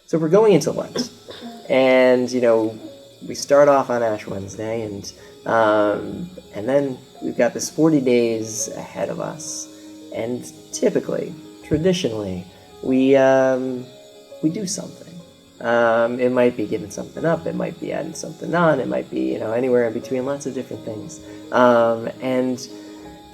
So we're going into Lent, and we start off on Ash Wednesday, and then we've got this 40 days ahead of us, and traditionally, we do something. It might be giving something up, it might be adding something on, it might be anywhere in between, lots of different things, and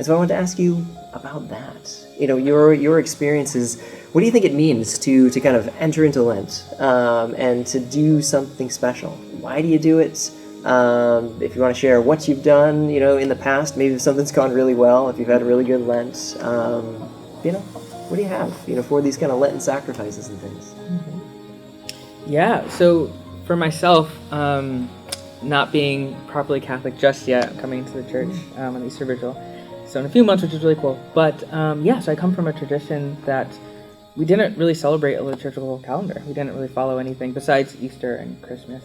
so I wanted to ask you about that. Your experiences. What do you think it means to kind of enter into Lent and to do something special? Why do you do it? If you want to share what you've done, in the past, maybe if something's gone really well, if you've had a really good Lent, what do you have, for these kind of Lenten sacrifices and things? Mm-hmm. Yeah, so for myself, not being properly Catholic just yet, I'm coming to the church on Easter Vigil, so in a few months, which is really cool. But so I come from a tradition that we didn't really celebrate a liturgical calendar. We didn't really follow anything besides Easter and Christmas.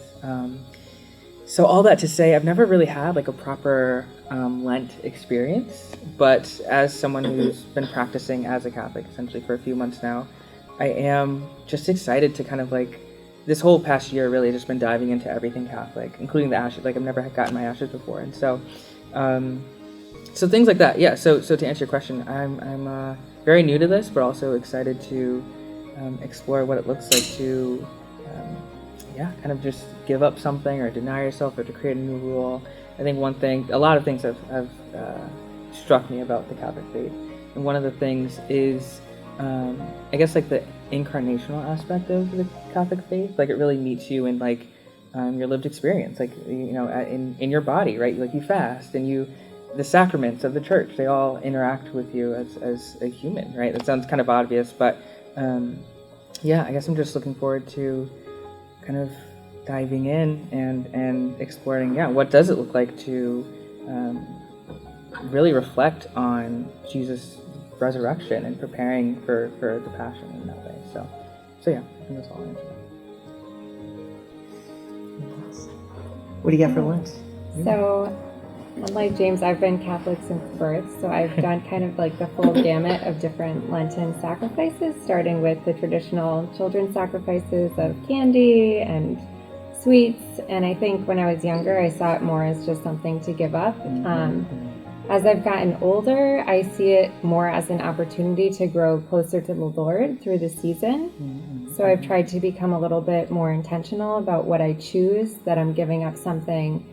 So all that to say, I've never really had like a proper Lent experience, but as someone who's been practicing as a Catholic essentially for a few months now, I am just excited to kind of like, this whole past year really just been diving into everything Catholic, including the ashes. Like I've never gotten my ashes before. And so things like that. Yeah, so to answer your question, I'm very new to this, but also excited to explore what it looks like to kind of just give up something or deny yourself or to create a new rule. I think a lot of things have struck me about the Catholic faith. And one of the things is, I guess, like the incarnational aspect of the Catholic faith. Like it really meets you in like your lived experience, like, in your body, right? Like you fast and the sacraments of the church, they all interact with you as a human, right? That sounds kind of obvious, but I guess I'm just looking forward to kind of diving in and exploring, what does it look like to really reflect on Jesus' resurrection and preparing for the Passion in that way. So I think that's all I answer. What do you got for Lent? So, unlike James, I've been Catholic since birth, so I've done kind of like the full gamut of different Lenten sacrifices, starting with the traditional children's sacrifices of candy and sweets. And I think when I was younger, I saw it more as just something to give up. As I've gotten older, I see it more as an opportunity to grow closer to the Lord through the season. So I've tried to become a little bit more intentional about what I choose, that I'm giving up something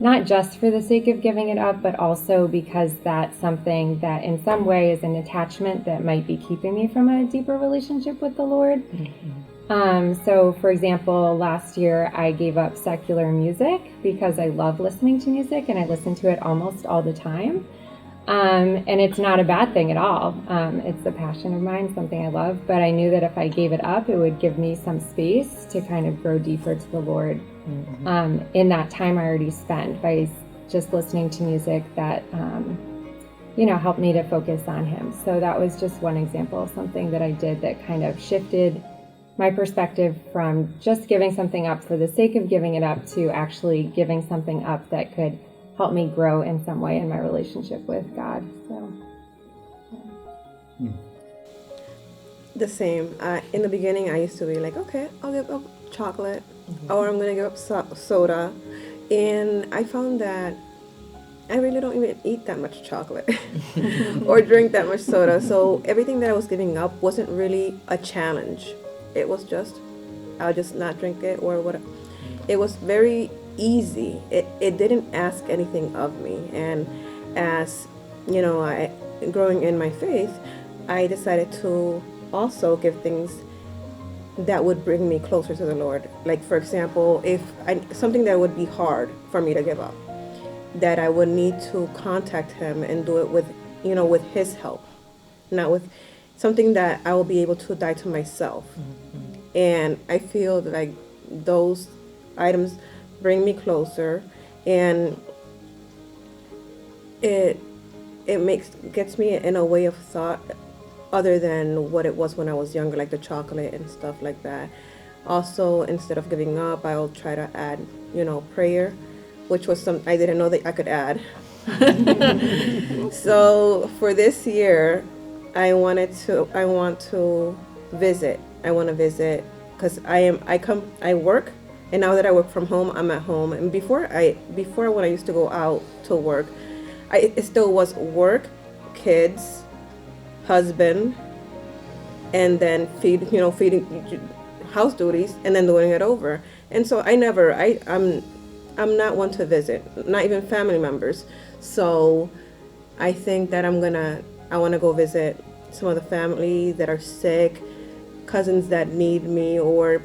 not just for the sake of giving it up, but also because that's something that in some way is an attachment that might be keeping me from a deeper relationship with the Lord. So for example, last year I gave up secular music because I love listening to music and I listen to it almost all the time. And it's not a bad thing at all. It's a passion of mine, something I love, but I knew that if I gave it up, it would give me some space to kind of grow deeper to the Lord. In that time I already spent by just listening to music that, helped me to focus on Him. So that was just one example of something that I did that kind of shifted my perspective from just giving something up for the sake of giving it up to actually giving something up that could help me grow in some way in my relationship with God. So, The same. In the beginning, I used to be like, okay, I'll give up chocolate, or I'm going to give up soda. And I found that I really don't even eat that much chocolate or drink that much soda. So everything that I was giving up wasn't really a challenge. It was just, I'll just not drink it or whatever. It was very easy. It didn't ask anything of me. And as, growing in my faith, I decided to also give things that would bring me closer to the Lord. Like, for example, something that would be hard for me to give up, that I would need to contact Him and do it with His help, not with something that I will be able to die to myself. And I feel that like those items bring me closer, and it gets me in a way of thought other than what it was when I was younger, like the chocolate and stuff like that. Also, instead of giving up, I'll try to add, prayer, which was something I didn't know that I could add. So for this year, I want to visit because I work, and now that I work from home, I'm at home. And before when I used to go out to work, it still was work, kids, husband, and then feeding house duties, and then doing it over. And so I'm not one to visit, not even family members. So I think that I want to go visit some of the family that are sick, cousins that need me, or,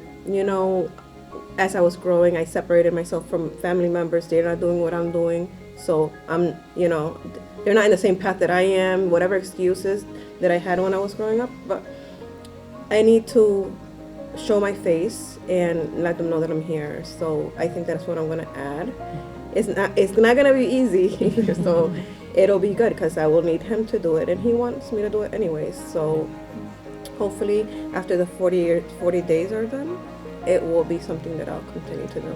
as I was growing, I separated myself from family members. They're not doing what I'm doing. So they're not in the same path that I am, whatever excuses that I had when I was growing up. But I need to show my face and let them know that I'm here. So I think that's what I'm going to add. It's not going to be easy. So it'll be good because I will need him to do it, and he wants me to do it anyways. So hopefully after the 40 days are done, it will be something that I'll continue to do.